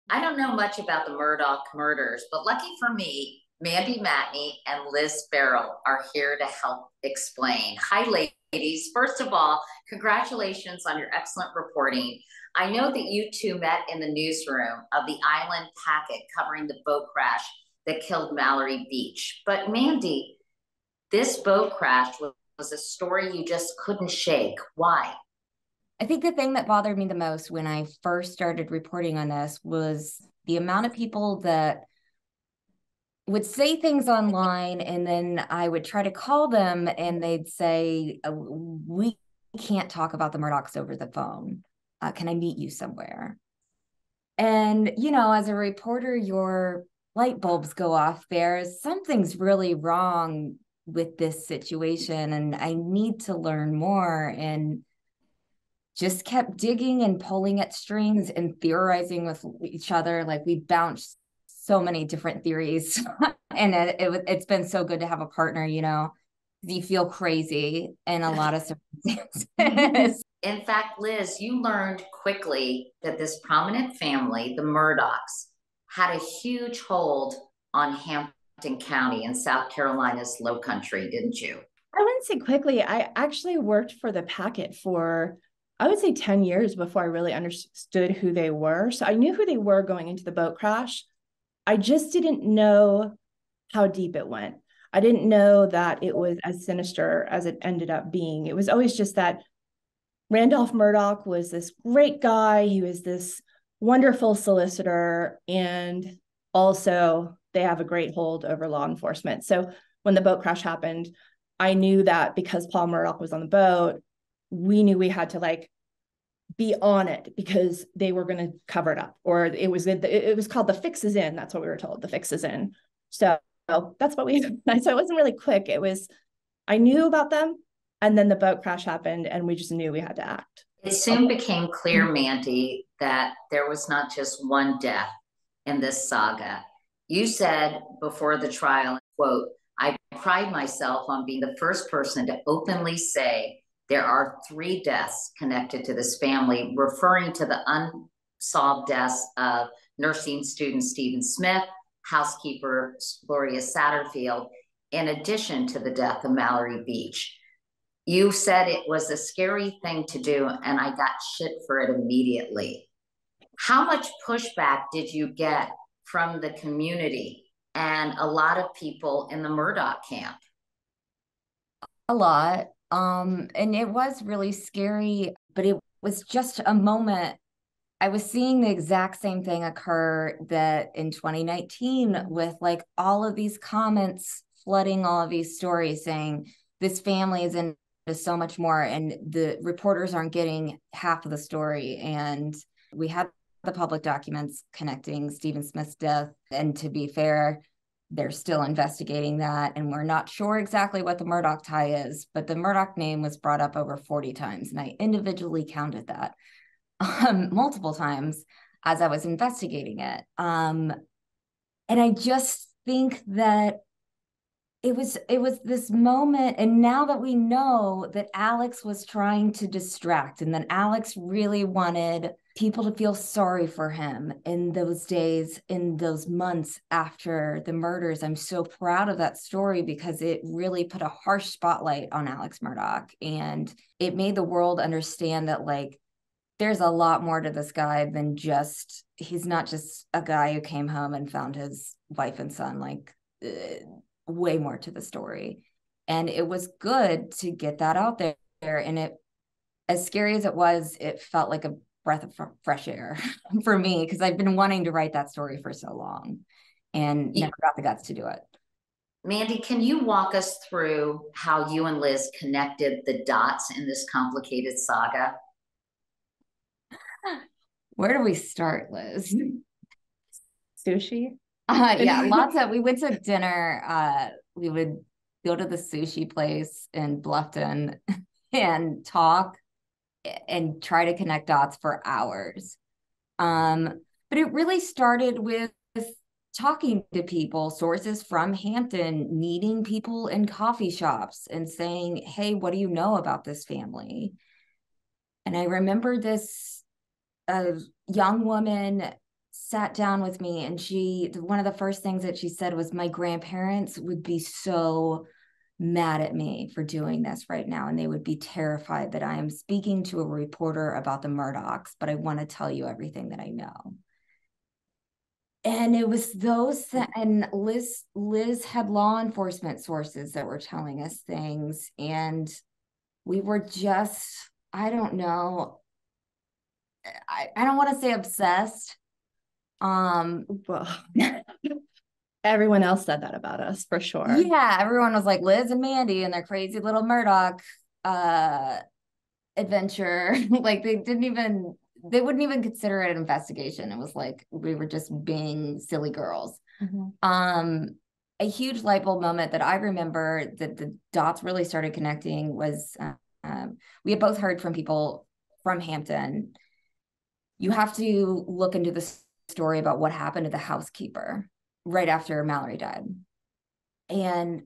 I don't know much about the Murdaugh murders, but lucky for me, Mandy Matney and Liz Farrell are here to help explain. Hi, ladies. First of all, congratulations on your excellent reporting. I know that you two met in the newsroom of the Island Packet covering the boat crash that killed Mallory Beach. But Mandy, this boat crash was a story you just couldn't shake. Why? I think the thing that bothered me the most when I first started reporting on this was the amount of people that would say things online, and then I would try to call them and they'd say, we can't talk about the Murdaughs over the phone. Can I meet you somewhere? And, as a reporter, your light bulbs go off there. Something's really wrong with this situation, and I need to learn more. And just kept digging and pulling at strings and theorizing with each other. Like, we bounced so many different theories and it's been so good to have a partner. You feel crazy in a lot of circumstances. In fact, Liz, you learned quickly that this prominent family, the Murdaughs, had a huge hold on Hampton County in South Carolina's Low Country, didn't you? I wouldn't say quickly. I actually worked for the packet for, I would say 10 years before I really understood who they were. So I knew who they were going into the boat crash. I just didn't know how deep it went. I didn't know that it was as sinister as it ended up being. It was always just that Randolph Murdaugh was this great guy. He was this wonderful solicitor, and also they have a great hold over law enforcement. So when the boat crash happened, I knew that because Paul Murdaugh was on the boat, we knew we had to be on it because they were going to cover it up, or it was called the fix is in. That's what we were told. The fix is in. So that's what we, so it wasn't really quick. I knew about them, and then the boat crash happened and we just knew we had to act. It soon became clear, Mandy, that there was not just one death in this saga. You said before the trial, quote, "I pride myself on being the first person to openly say there are 3 deaths connected to this family," referring to the unsolved deaths of nursing student Stephen Smith, housekeeper Gloria Satterfield, in addition to the death of Mallory Beach. You said it was a scary thing to do, and I got shit for it immediately. How much pushback did you get from the community and a lot of people in the Murdaugh camp? A lot. And it was really scary, but it was just a moment. I was seeing the exact same thing occur that in 2019 with all of these comments flooding all of these stories saying this family is into so much more, and the reporters aren't getting half of the story. And we had the public documents connecting Stephen Smith's death, and to be fair, they're still investigating that, and we're not sure exactly what the Murdaugh tie is, but the Murdaugh name was brought up over 40 times, and I individually counted that multiple times as I was investigating it. And I just think that it was this moment, and now that we know that Alex was trying to distract, and that Alex really wanted people to feel sorry for him in those days, in those months after the murders. I'm so proud of that story because it really put a harsh spotlight on Alex Murdaugh, and it made the world understand that there's a lot more to this guy than he's not just a guy who came home and found his wife and son. Way more to the story. And it was good to get that out there. And it, as scary as it was, it felt like a breath of fresh air for me, because I've been wanting to write that story for so long and never got the guts to do it. Mandy, can you walk us through how you and Liz connected the dots in this complicated saga? Where do we start, Liz? Sushi? Yeah, we went to dinner. We would go to the sushi place in Bluffton and talk and try to connect dots for hours. But it really started with talking to people, sources from Hampton, meeting people in coffee shops and saying, hey, what do you know about this family? And I remember this young woman sat down with me, and one of the first things that she said was, my grandparents would be so mad at me for doing this right now, and they would be terrified that I am speaking to a reporter about the Murdaughs, but I want to tell you everything that I know. And it was and Liz had law enforcement sources that were telling us things, and we were just, I don't know, I don't want to say obsessed. Well, everyone else said that about us for sure. Yeah, everyone was like Liz and Mandy and their crazy little Murdaugh adventure. Like they wouldn't even consider it an investigation. It was like we were just being silly girls. Mm-hmm. A huge light bulb moment that I remember that the dots really started connecting was we had both heard from people from Hampton. You have to look into the story about what happened to the housekeeper right after Mallory died. And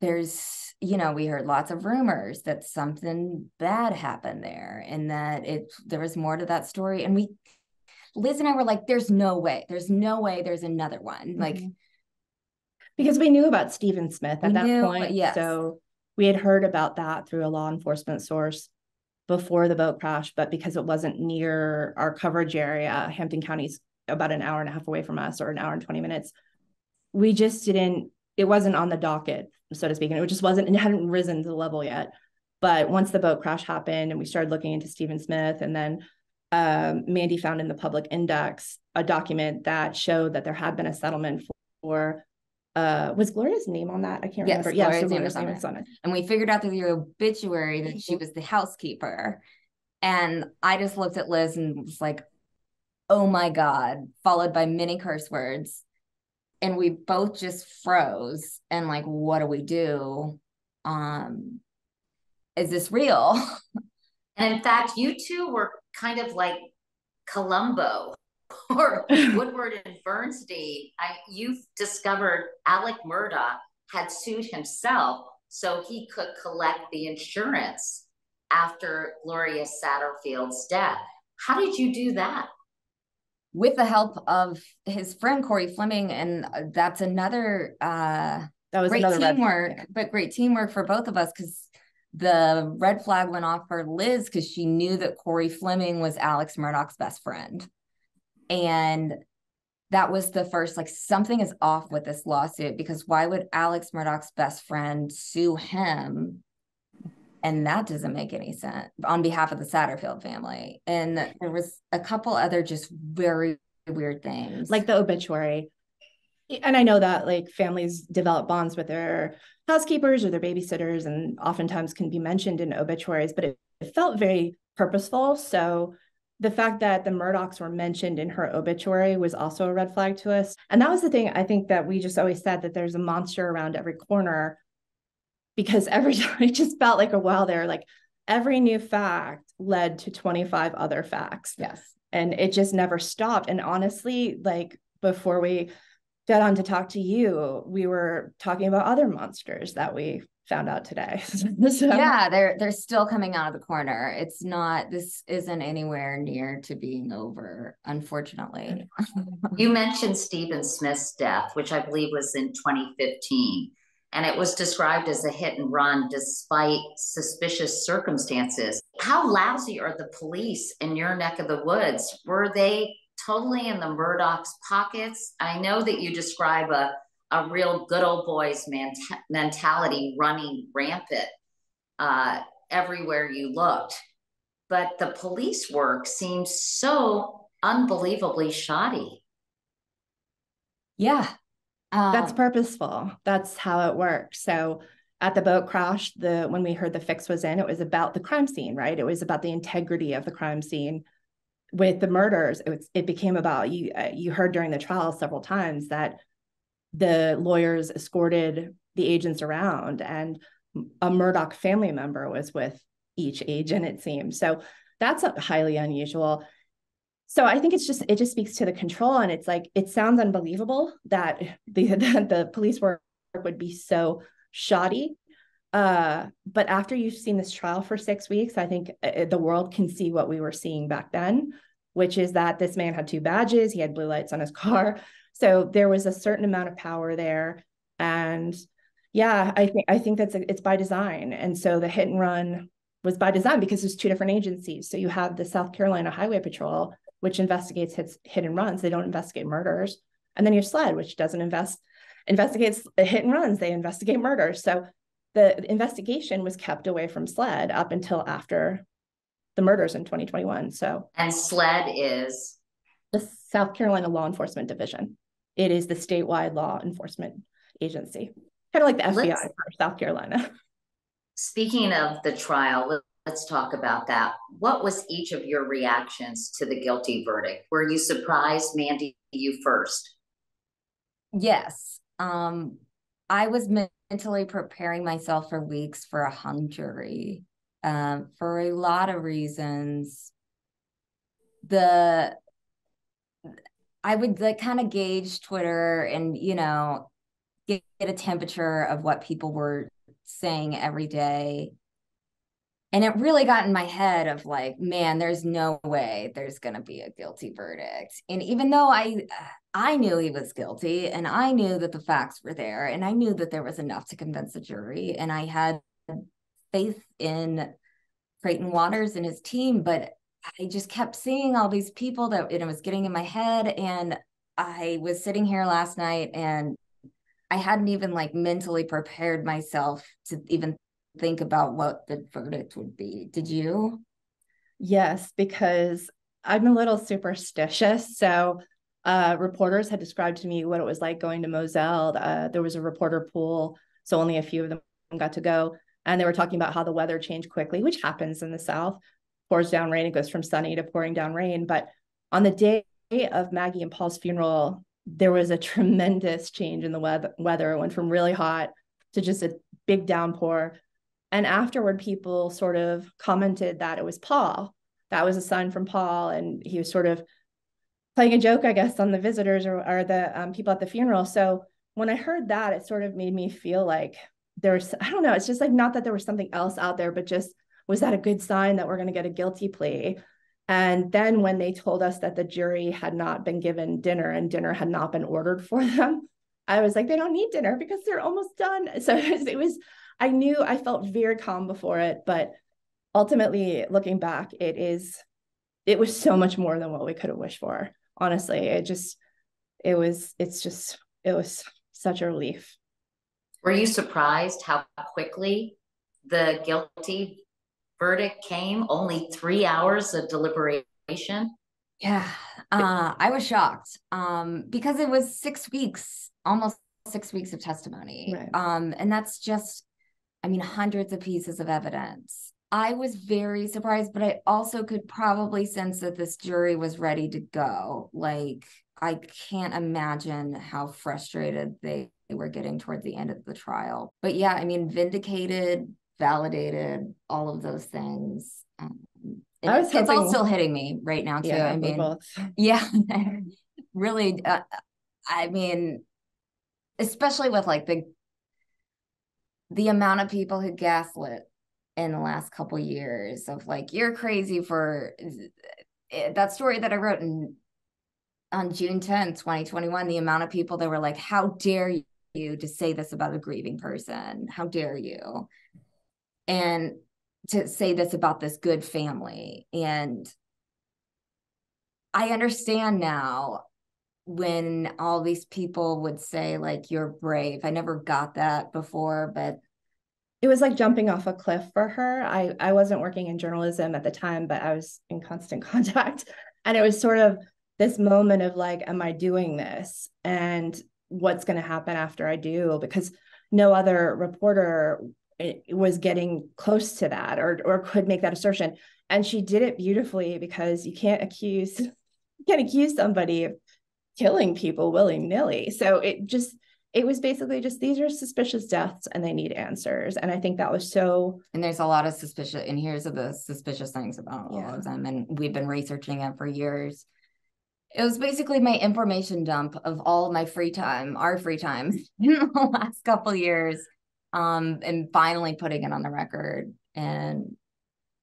there's, we heard lots of rumors that something bad happened there and that there was more to that story. And Liz and I were like, there's no way there's another one. Mm-hmm. Like, because we knew about Stephen Smith at that point. Yes. So we had heard about that through a law enforcement source before the boat crash, but because it wasn't near our coverage area, Hampton County's about an hour and a half away from us, or an hour and 20 minutes. We just it wasn't on the docket, so to speak. And it hadn't risen to the level yet. But once the boat crash happened and we started looking into Stephen Smith, and then Mandy found in the public index a document that showed that there had been a settlement for was Gloria's name on that? I can't remember. Yes, Gloria's name was on it. And we figured out through the obituary that she was the housekeeper. And I just looked at Liz and was like, oh my God, followed by many curse words. And we both just froze and like, what do we do? Is this real? And in fact, you two were kind of like Columbo or Woodward and Bernstein. You've discovered Alex Murdaugh had sued himself so he could collect the insurance after Gloria Satterfield's death. How did you do that? With the help of his friend Corey Fleming, and that's another great teamwork, but great teamwork for both of us, because the red flag went off for Liz because she knew that Corey Fleming was Alex Murdaugh's best friend. And that was the first, like, something is off with this lawsuit, because why would Alex Murdaugh's best friend sue him? And that doesn't make any sense on behalf of the Satterfield family. And there was a couple other just very weird things. Like the obituary. And I know that like families develop bonds with their housekeepers or their babysitters, and oftentimes can be mentioned in obituaries, but it felt very purposeful. So the fact that the Murdaughs were mentioned in her obituary was also a red flag to us. And that was the thing, I think, that we just always said, that there's a monster around every corner, because every time it just felt like a while there, like every new fact led to 25 other facts. Yes. And it just never stopped. And honestly, like before we got on to talk to you, we were talking about other monsters that we found out today. So. Yeah, they're still coming out of the corner. This isn't anywhere near to being over, unfortunately. You mentioned Stephen Smith's death, which I believe was in 2015. And it was described as a hit and run despite suspicious circumstances. How lousy are the police in your neck of the woods? Were they totally in the Murdaughs' pockets? I know that you describe a real good old boys mentality running rampant everywhere you looked. But the police work seems so unbelievably shoddy. Yeah. That's purposeful. That's how it works. So at the boat crash, when we heard the fix was in, it was about the crime scene, right? It was about the integrity of the crime scene. With the murders, it became about, you heard during the trial several times that the lawyers escorted the agents around, and a Murdaugh family member was with each agent, it seemed. So that's highly unusual. So I think it just speaks to the control, and it's like, it sounds unbelievable that the police work would be so shoddy. But after you've seen this trial for 6 weeks, I think the world can see what we were seeing back then. which is that this man had 2 badges. He had blue lights on his car. So there was a certain amount of power there. And yeah, I think it's by design. And so the hit and run was by design because there's 2 different agencies. So you have the South Carolina Highway Patrol, which investigates hit and runs. They don't investigate murders. And then you have SLED, which doesn't investigates hit and runs. They investigate murders. So the investigation was kept away from SLED up until after the murders in 2021. So, and SLED is the South Carolina Law Enforcement Division. It is the statewide law enforcement agency, kind of like the FBI for South Carolina. Speaking of the trial, let's talk about that. What was each of your reactions to the guilty verdict? Were you surprised? Mandy, you first. Yes. I was mentally preparing myself for weeks for a hung jury, for a lot of reasons. I would like kind of gauge Twitter and, you know, get a temperature of what people were saying every day. And it really got in my head of like, man, there's no way there's going to be a guilty verdict. And even though I knew he was guilty and I knew that the facts were there and I knew that there was enough to convince the jury and I had faith in Creighton Waters and his team, but I just kept seeing all these people that it was getting in my head. And I was sitting here last night and I hadn't even like mentally prepared myself to even think about what the verdict would be. Did you? Yes, because I'm a little superstitious. So reporters had described to me what it was like going to Moselle. There was a reporter pool, so only a few of them got to go. And they were talking about how the weather changed quickly, which happens in the South. Pours down rain, it goes from sunny to pouring down rain. But on the day of Maggie and Paul's funeral, there was a tremendous change in the weather. It went from really hot to just a big downpour. And afterward, people sort of commented that it was Paul. That was a sign from Paul. And he was sort of playing a joke, I guess, on the visitors or the people at the funeral. So when I heard that, it sort of made me feel like there was, I don't know, it's just like not that there was something else out there, but just, was that a good sign that we're going to get a guilty plea? And then when they told us that the jury had not been given dinner and dinner had not been ordered for them, I was like, they don't need dinner because they're almost done. So I felt very calm before it, but ultimately looking back, it was so much more than what we could have wished for. Honestly, it was such a relief. Were you surprised how quickly the guilty verdict came? Only 3 hours of deliberation? Yeah, I was shocked because it was 6 weeks, almost 6 weeks of testimony. Right. And that's just, I mean, hundreds of pieces of evidence. I was very surprised, but I also could probably sense that this jury was ready to go. Like, I can't imagine how frustrated they were getting toward the end of the trial. But yeah, I mean, vindicated, validated, all of those things. It's all still hitting me right now too. Yeah, I mean, both. Yeah, really. I mean, especially with like the amount of people who gaslit in the last couple of years of like, you're crazy for that story that I wrote on June 10th, 2021, the amount of people that were like, how dare you to say this about a grieving person? How dare you? And to say this about this good family. And I understand now when all these people would say like, you're brave. I never got that before, but it was like jumping off a cliff for her. I wasn't working in journalism at the time, but I was in constant contact. And it was sort of this moment of like, am I doing this? And what's going to happen after I do? Because no other reporter was getting close to that or could make that assertion. And she did it beautifully because you can't accuse somebody of killing people willy-nilly. So it was basically just, these are suspicious deaths and they need answers. And I think that was so. And there's a lot of suspicious, and here's the suspicious things about all of them. And we've been researching it for years. It was basically my information dump of all of my free time, our free time in the last couple of years. And finally putting it on the record. And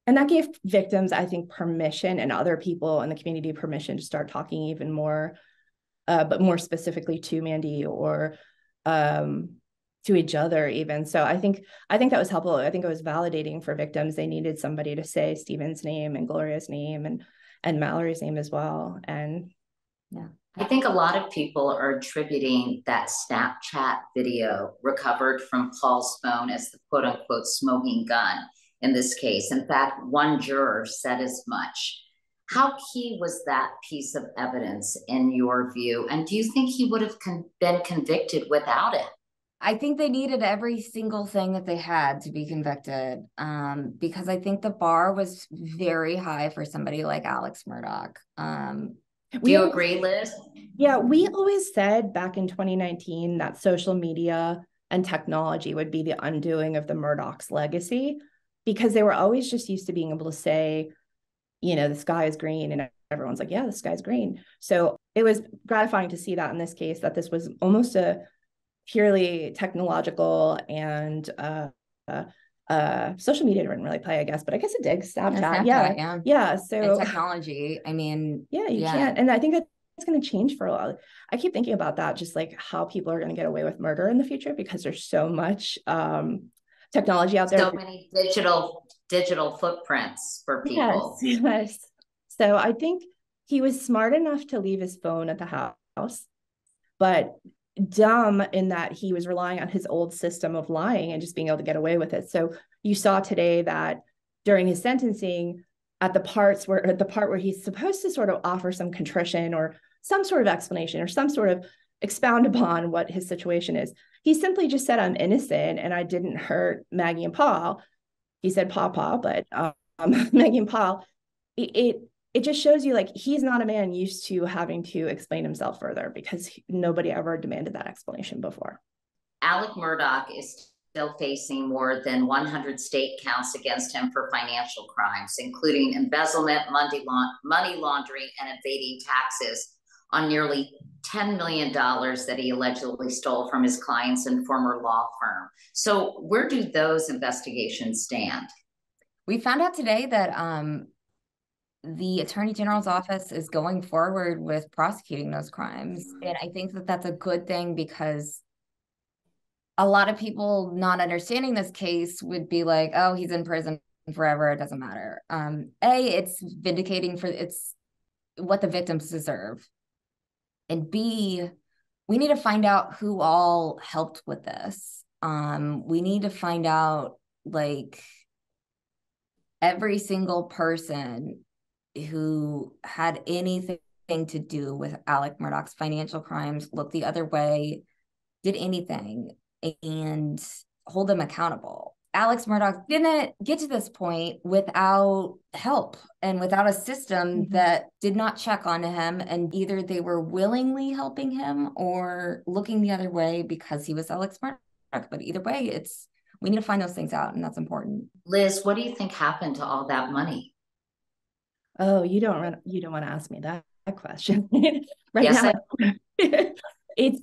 And that gave victims, I think, permission, and other people in the community permission to start talking even more, but more specifically to Mandy, or to each other even. So I think that was helpful. I think it was validating for victims. They needed somebody to say Stephen's name and Gloria's name and Mallory's name as well. And yeah, I think a lot of people are attributing that Snapchat video recovered from Paul's phone as the quote unquote smoking gun in this case. In fact, one juror said as much. How key was that piece of evidence in your view? And do you think he would have been convicted without it? I think they needed every single thing that they had to be convicted, because I think the bar was very high for somebody like Alex Murdaugh. Do you agree, Liz? Yeah, we always said back in 2019 that social media and technology would be the undoing of the Murdaughs' legacy, because they were always just used to being able to say, you know, the sky is green, and everyone's like, yeah, the sky's green. So it was gratifying to see that in this case, that this was almost a purely technological, and social media didn't really play, I guess, but I guess it did. Snapchat. Yeah. So and technology, I mean, you can't. And I think that's going to change for a while. I keep thinking about that, just like how people are going to get away with murder in the future, because there's so much technology out there. So many digital footprints for people. Yes. So I think he was smart enough to leave his phone at the house, but dumb in that he was relying on his old system of lying and just being able to get away with it. So you saw today that during his sentencing, at the part where he's supposed to sort of offer some contrition or some sort of explanation or some sort of expound upon what his situation is, he simply just said, I'm innocent and I didn't hurt Maggie and Paul. He said Pawpaw, but Maggie and Paul, it just shows you, like, he's not a man used to having to explain himself further, because nobody ever demanded that explanation before. Alex Murdaugh is still facing more than 100 state counts against him for financial crimes, including embezzlement, money laundering, and evading taxes on nearly $10 million that he allegedly stole from his clients and former law firm. So where do those investigations stand? We found out today that the Attorney General's office is going forward with prosecuting those crimes. And I think that that's a good thing, because a lot of people not understanding this case would be like, oh, he's in prison forever, it doesn't matter. It's vindicating it's what the victims deserve. And B, we need to find out who all helped with this. We need to find out, like, every single person who had anything to do with Alex Murdaugh's financial crimes, look the other way, did anything, and hold them accountable. Alex Murdaugh didn't get to this point without help and without a system that did not check on him, and either they were willingly helping him or looking the other way because he was Alex Murdaugh. But either way, we need to find those things out, and that's important. Liz, what do you think happened to all that money? Oh, you don't want to ask me that question right yes, now. It's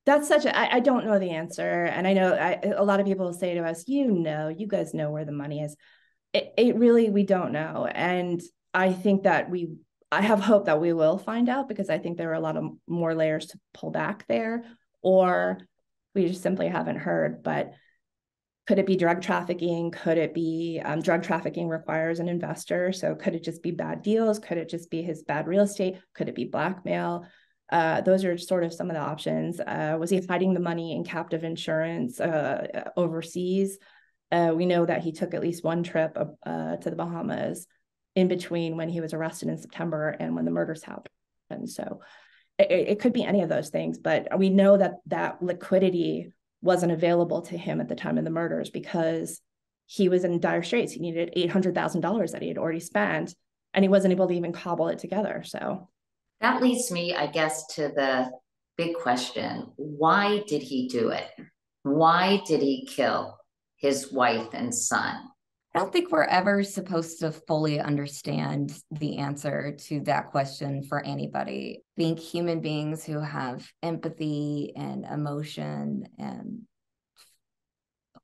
that's such I don't know the answer. And I know a lot of people say to us, you guys know where the money is. It really, we don't know. And I think that I have hope that we will find out, because I think there are a lot of more layers to pull back there, or we just simply haven't heard. But could it be drug trafficking? Could it be drug trafficking requires an investor? So could it just be bad deals? Could it just be his bad real estate? Could it be blackmail? Those are sort of some of the options. Was he hiding the money in captive insurance overseas? We know that he took at least one trip to the Bahamas in between when he was arrested in September and when the murders happened. So it could be any of those things, but we know that liquidity wasn't available to him at the time of the murders, because he was in dire straits. He needed $800,000 that he had already spent, and he wasn't able to even cobble it together. So that leads me, I guess, to the big question. Why did he do it? Why did he kill his wife and son? I don't think we're ever supposed to fully understand the answer to that question for anybody. I think human beings who have empathy and emotion and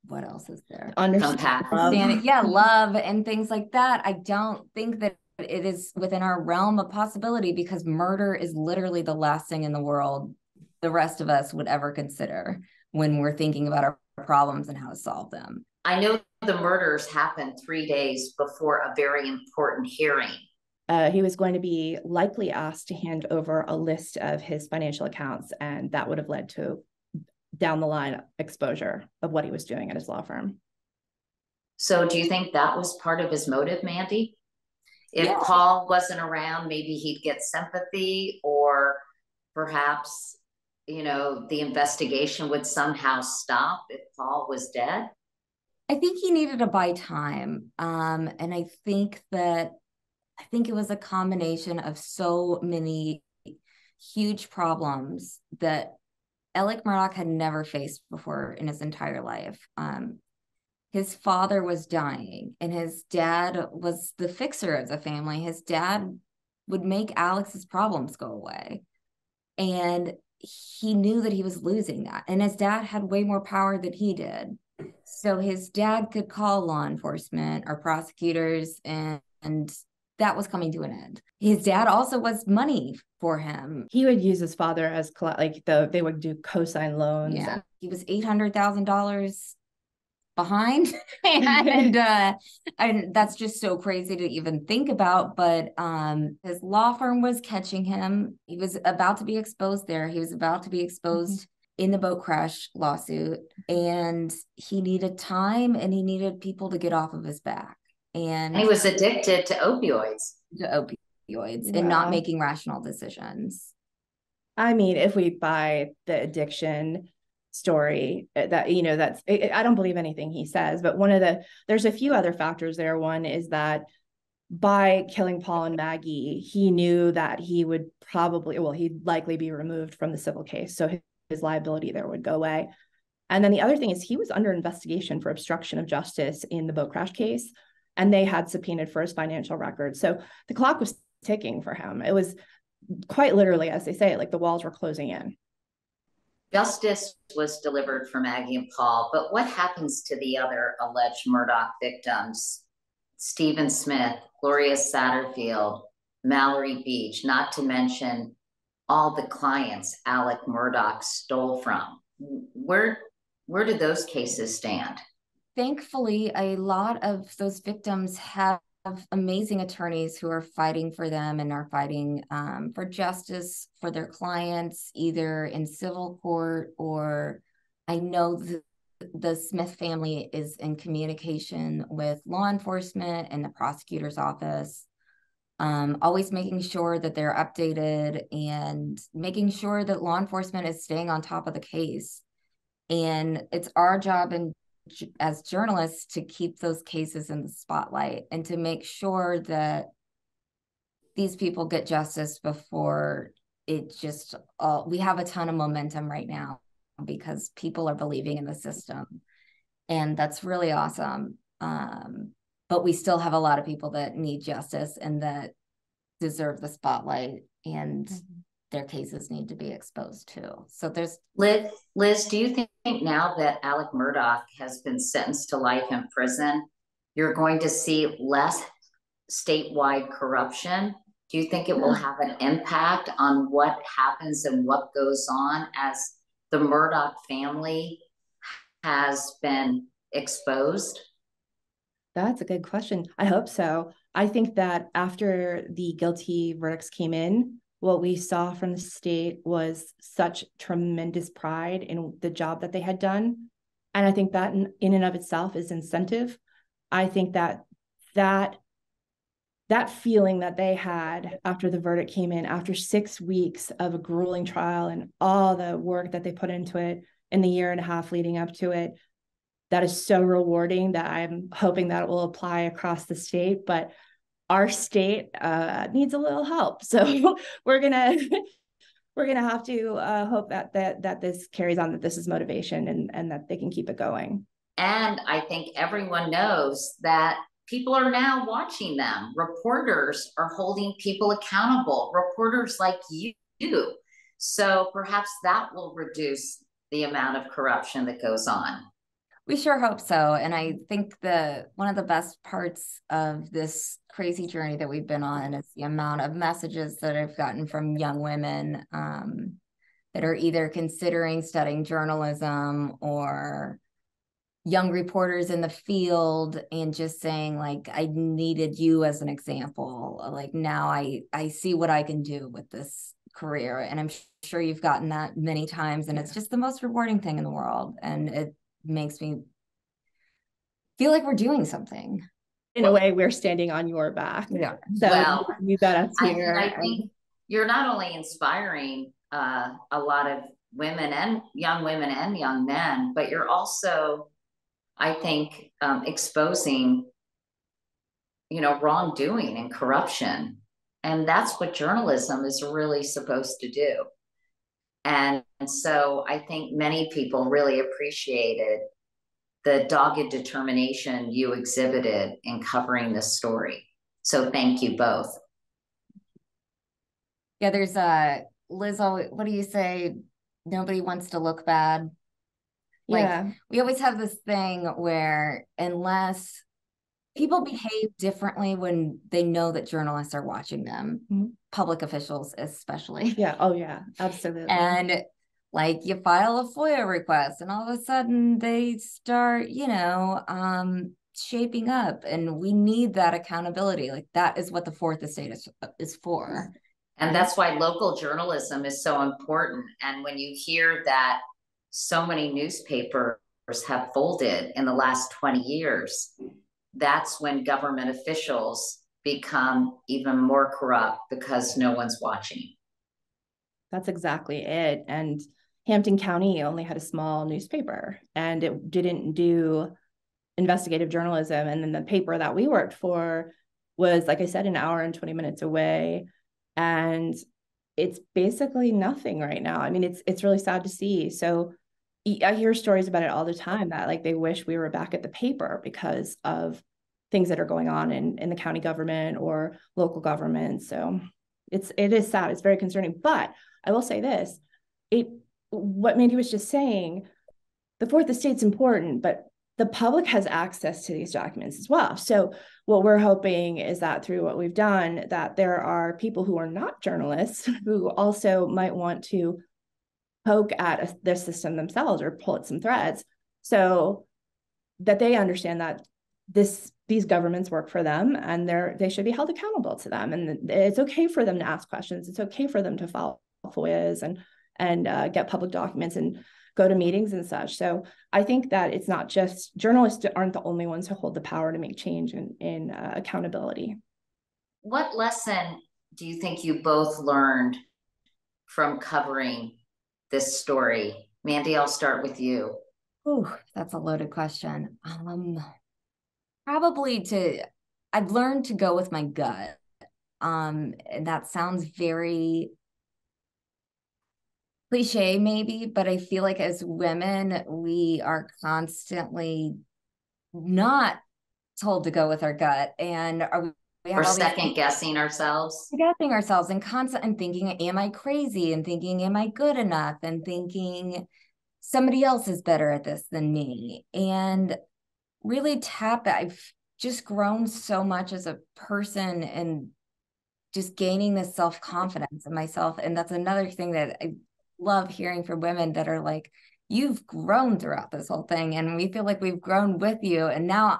what else is there? Understanding. Yeah, love and things like that. I don't think that it is within our realm of possibility, because murder is literally the last thing in the world the rest of us would ever consider when we're thinking about our problems and how to solve them. I know the murders happened 3 days before a very important hearing. He was going to be likely asked to hand over a list of his financial accounts, and that would have led to down the line exposure of what he was doing at his law firm. So do you think that was part of his motive, Mandy? If Paul wasn't around, maybe he'd get sympathy, or perhaps, you know, the investigation would somehow stop if Paul was dead? I think he needed to buy time. And I think it was a combination of so many huge problems that Alex Murdaugh had never faced before in his entire life. His father was dying, and his dad was the fixer of the family. His dad would make Alex's problems go away. And he knew that he was losing that. And his dad had way more power than he did. So his dad could call law enforcement or prosecutors, and that was coming to an end. His dad also was money for him. He would use his father as they would do cosign loans. Yeah, he was $800,000 behind, and that's just so crazy to even think about. But his law firm was catching him. He was about to be exposed there. He was about to be exposed in the boat crash lawsuit, and he needed time, and he needed people to get off of his back. And he was addicted to opioids. And not making rational decisions. I mean, if we buy the addiction story, that, you know, I don't believe anything he says, but there's a few other factors there. One is that by killing Paul and Maggie, he knew that he'd likely be removed from the civil case. So his liability there would go away. And then the other thing is he was under investigation for obstruction of justice in the boat crash case, and they had subpoenaed for his financial records. So the clock was ticking for him. It was quite literally, as they say, like the walls were closing in. Justice was delivered for Maggie and Paul, but what happens to the other alleged Murdaugh victims? Stephen Smith, Gloria Satterfield, Mallory Beach, not to mention all the clients Alex Murdaugh stole from. Where do those cases stand? Thankfully, a lot of those victims have amazing attorneys who are fighting for them and are fighting for justice for their clients, either in civil court, or I know the Smith family is in communication with law enforcement and the prosecutor's office, always making sure that they're updated and making sure that law enforcement is staying on top of the case. And it's our job as journalists to keep those cases in the spotlight and to make sure that these people get justice before we have a ton of momentum right now because people are believing in the system, and that's really awesome. But we still have a lot of people that need justice and that deserve the spotlight, and their cases need to be exposed too. So there's Liz, do you think now that Alex Murdaugh has been sentenced to life in prison, you're going to see less statewide corruption? Do you think it will have an impact on what happens and what goes on as the Murdaugh family has been exposed? That's a good question. I hope so. I think that after the guilty verdicts came in, what we saw from the state was such tremendous pride in the job that they had done. And I think that in and of itself is incentive. I think that feeling that they had after the verdict came in, after 6 weeks of a grueling trial and all the work that they put into it in the year and a half leading up to it, that is so rewarding that I'm hoping that it will apply across the state. But our state needs a little help. So we're gonna have to hope that this carries on, that this is motivation and that they can keep it going. And I think everyone knows that people are now watching them. Reporters are holding people accountable, reporters like you. So perhaps that will reduce the amount of corruption that goes on. We sure hope so. And I think one of the best parts of this crazy journey that we've been on is the amount of messages that I've gotten from young women that are either considering studying journalism, or young reporters in the field, and just saying, like, I needed you as an example. Like, now I see what I can do with this career. And I'm sure you've gotten that many times, and it's just the most rewarding thing in the world. And it makes me feel like we're doing something. In a way, we're standing on your back. Yeah. So well, you got us here. I think you're not only inspiring a lot of women and young men, but you're also, I think, exposing, wrongdoing and corruption. And that's what journalism is really supposed to do. And so I think many people really appreciated the dogged determination you exhibited in covering this story. So thank you both. Yeah, there's Liz, what do you say? Nobody wants to look bad. Like, we always have this thing where, unless people behave differently when they know that journalists are watching them, public officials especially. Yeah. Oh yeah, absolutely. And like, you file a FOIA request and all of a sudden they start, shaping up, and we need that accountability. Like, that is what the fourth estate is for. And that's why local journalism is so important. And when you hear that so many newspapers have folded in the last 20 years, that's when government officials become even more corrupt, because no one's watching. That's exactly it. And Hampton County only had a small newspaper, and it didn't do investigative journalism. And then the paper that we worked for was, like I said, an hour and 20 minutes away. And it's basically nothing right now. I mean, it's really sad to see. So I hear stories about it all the time, that like they wish we were back at the paper because of things that are going on in the county government or local government. So it is sad. It's very concerning. But I will say this, what Mandy was just saying, the fourth estate's important, but the public has access to these documents as well. So what we're hoping is that through what we've done, that there are people who are not journalists who also might want to poke at their system themselves or pull at some threads, so that they understand that these governments work for them, and they should be held accountable to them. And it's okay for them to ask questions. It's okay for them to file FOIAs and get public documents and go to meetings and such. So I think that it's not just journalists aren't the only ones who hold the power to make change in accountability. What lesson do you think you both learned from covering this story? Mandy, I'll start with you. Oh, that's a loaded question. Probably I've learned to go with my gut. And that sounds very cliche maybe, but I feel like as women, we are constantly not told to go with our gut, and we're second guessing ourselves. Guessing ourselves and constant thinking, am I crazy? And thinking, am I good enough? And thinking somebody else is better at this than me. And really I've just grown so much as a person, and just gaining this self-confidence in myself. And that's another thing that I love hearing from women that are like, you've grown throughout this whole thing, and we feel like we've grown with you. And now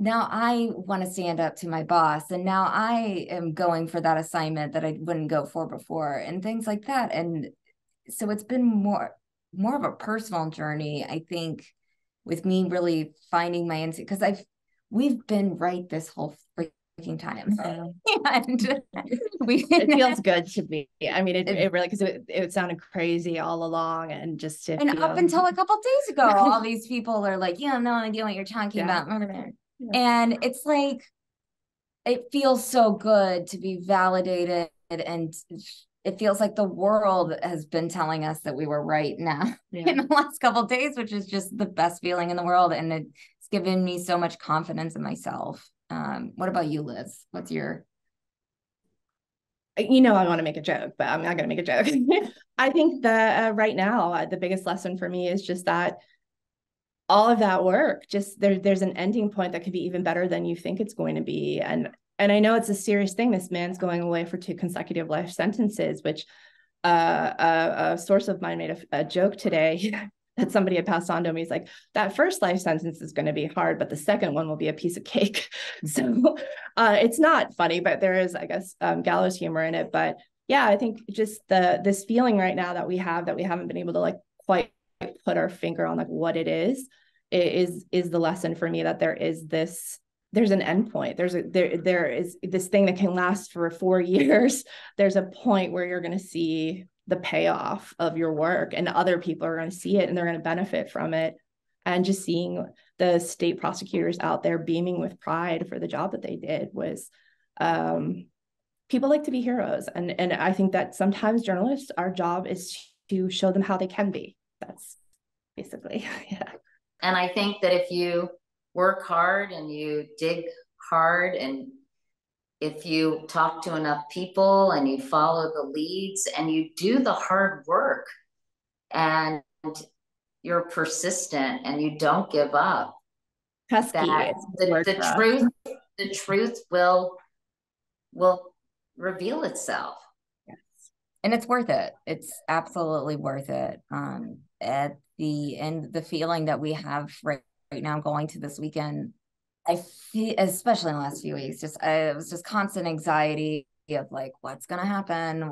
now I want to stand up to my boss, and now I am going for that assignment that I wouldn't go for before, and things like that. And so it's been more of a personal journey, I think, with me really finding my instinct, because we've been right this whole freaking time. And it feels good to me. I mean, it really, because it sounded crazy all along, and just up until a couple of days ago, all these people are like, you have no idea what you're talking about. Yeah. And it's like, it feels so good to be validated, and it feels like the world has been telling us that we were right now in the last couple of days, which is just the best feeling in the world. And it's given me so much confidence in myself. What about you, Liz? What's your... I want to make a joke, but I'm not going to make a joke. I think that right now, the biggest lesson for me is just that all of that work, just there's an ending point that could be even better than you think it's going to be. And I know it's a serious thing. This man's going away for 2 consecutive life sentences, which a source of mine made a joke today that somebody had passed on to me. He's like, that first life sentence is going to be hard, but the second one will be a piece of cake. So it's not funny, but there is, I guess, gallows humor in it. But yeah, I think just this feeling right now that we haven't been able to like quite put our finger on like what it is the lesson for me, that there's an end point. There is this thing that can last for 4 years. There's a point where you're going to see the payoff of your work, and other people are going to see it and they're going to benefit from it. And just seeing the state prosecutors out there beaming with pride for the job that they did was, people like to be heroes. And I think that sometimes journalists, our job is to show them how they can be. That's basically, yeah. And I think that if you work hard and you dig hard, and if you talk to enough people and you follow the leads and you do the hard work and you're persistent and you don't give up, that the truth will reveal itself. Yes. And it's worth it. It's absolutely worth it. At the end, the feeling that we have right now going to this weekend, I feel, especially in the last few weeks, it was just constant anxiety of like, what's going to happen?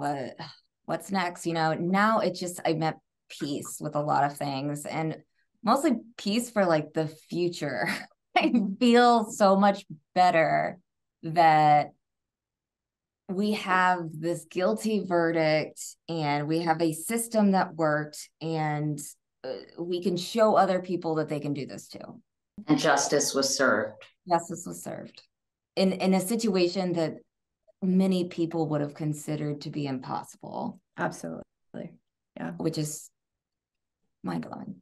What's next? You know, now I'm at peace with a lot of things, and mostly peace for like the future. I feel so much better that we have this guilty verdict and we have a system that worked, and we can show other people that they can do this too. And justice was served. Justice was served in a situation that many people would have considered to be impossible. Absolutely. Yeah. Which is mind-blowing.